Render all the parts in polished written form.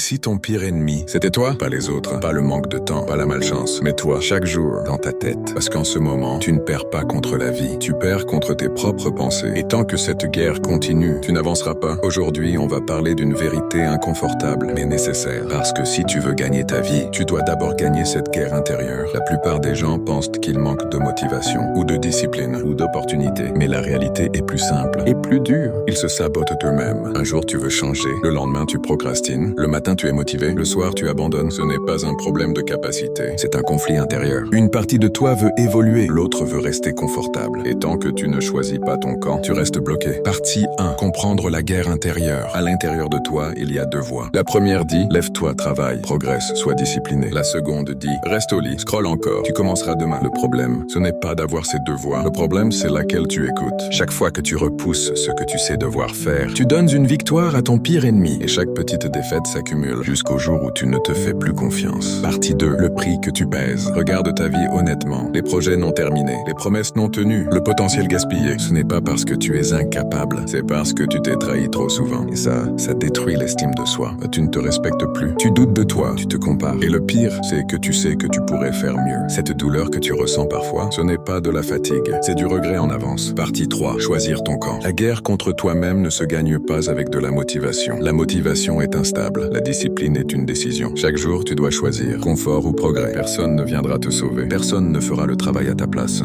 si ton pire ennemi, c'était toi? Pas les autres, pas le manque de temps, pas la malchance, mais toi, chaque jour, dans ta tête. Parce qu'en ce moment, tu ne perds pas contre la vie, tu perds contre tes propres pensées. Et tant que cette guerre continue, tu n'avanceras pas. Aujourd'hui, on va parler d'une vérité inconfortable, mais nécessaire. Parce que si tu veux gagner ta vie, tu dois d'abord gagner cette guerre intérieure. La plupart des gens pensent qu'ils manquent de motivation, ou de discipline, ou d'opportunité. Mais la réalité est plus simple et plus dure. Ils se sabotent eux-mêmes. Un jour, tu veux changer. Le lendemain, tu procrastines. Le matin, tu es motivé. Le soir, tu abandonnes. Ce n'est pas un problème de capacité. C'est un conflit intérieur. Une partie de toi veut évoluer. L'autre veut rester confortable. Et tant que tu ne choisis pas ton camp, tu restes bloqué. Partie 1. Comprendre la guerre intérieure. À l'intérieur de toi, il y a deux voix. La première dit, lève-toi, travaille, progresse, sois discipliné. La seconde dit, reste au lit, scrolle encore, tu commenceras demain. Le problème, ce n'est pas d'avoir ces deux voix. Le problème, c'est laquelle tu écoutes. Chaque fois que tu repousses ce que tu sais devoir faire, tu donnes une victoire à ton pire ennemi. Et chaque petite défaite s'accumule jusqu'au jour où tu ne te fais plus confiance. Partie 2. Le prix que tu pèses. Regarde ta vie honnêtement. Les projets non terminés, les promesses non tenues, le potentiel gaspillé. Ce n'est pas parce que tu es incapable, c'est parce que tu t'es trahi trop souvent. Et ça détruit l'estime de soi. Tu ne te respectes plus. Tu doutes de toi, tu te compares. Et le pire, c'est que tu sais que tu pourrais faire mieux. Cette douleur que tu ressens parfois, ce n'est pas de la fatigue, c'est du regret en avance. Partie 3. Choisir ton camp. La guerre contre toi-même ne se gagne pas avec de la motivation. La motivation est instable. La discipline est une décision. Chaque jour, tu dois choisir confort ou progrès. Personne ne viendra te sauver. Personne ne fera le travail à ta place.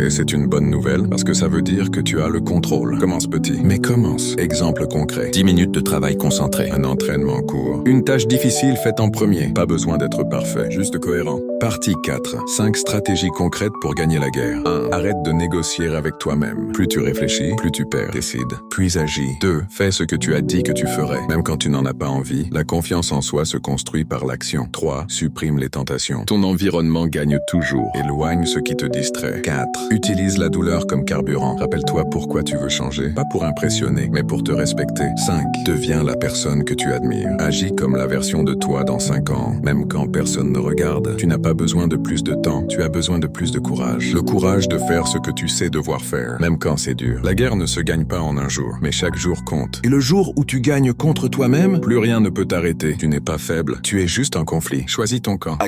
Et c'est une bonne nouvelle parce que ça veut dire que tu as le contrôle. Commence petit, mais commence. Exemple concret. 10 minutes de travail concentré. Un entraînement court. Une tâche difficile faite en premier. Pas besoin d'être parfait, juste cohérent. Partie 4. 5 stratégies concrètes pour gagner la guerre. 1. Arrête de négocier avec toi-même. Plus tu réfléchis, plus tu perds. Décide, puis agis. 2. Fais ce que tu as dit que tu ferais. Même quand tu n'en as pas envie, la confiance en soi se construit par l'action. 3. Supprime les tentations. Ton environnement gagne toujours. Éloigne ce qui te distrait. 4. Utilise la douleur comme carburant. Rappelle-toi pourquoi tu veux changer. Pas pour impressionner, mais pour te respecter. 5. Deviens la personne que tu admires. Agis comme la version de toi dans 5 ans. Même quand personne ne regarde. Tu n'as pas besoin de plus de temps. Tu as besoin de plus de courage. Le courage de faire ce que tu sais devoir faire. Même quand c'est dur. La guerre ne se gagne pas en un jour, mais chaque jour compte. Et le jour où tu gagnes contre toi-même, plus rien ne peut t'arrêter. Tu n'es pas faible. Tu es juste en conflit. Choisis ton camp.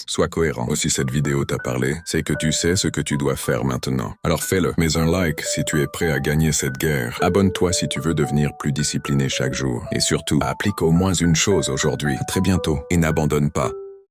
Sois cohérent. Aussi cette vidéo t'a parlé, c'est que tu sais ce que tu dois faire maintenant. Alors fais-le. Mets un like si tu es prêt à gagner cette guerre. Abonne-toi si tu veux devenir plus discipliné chaque jour. Et surtout, applique au moins une chose aujourd'hui. À très bientôt. Et n'abandonne pas.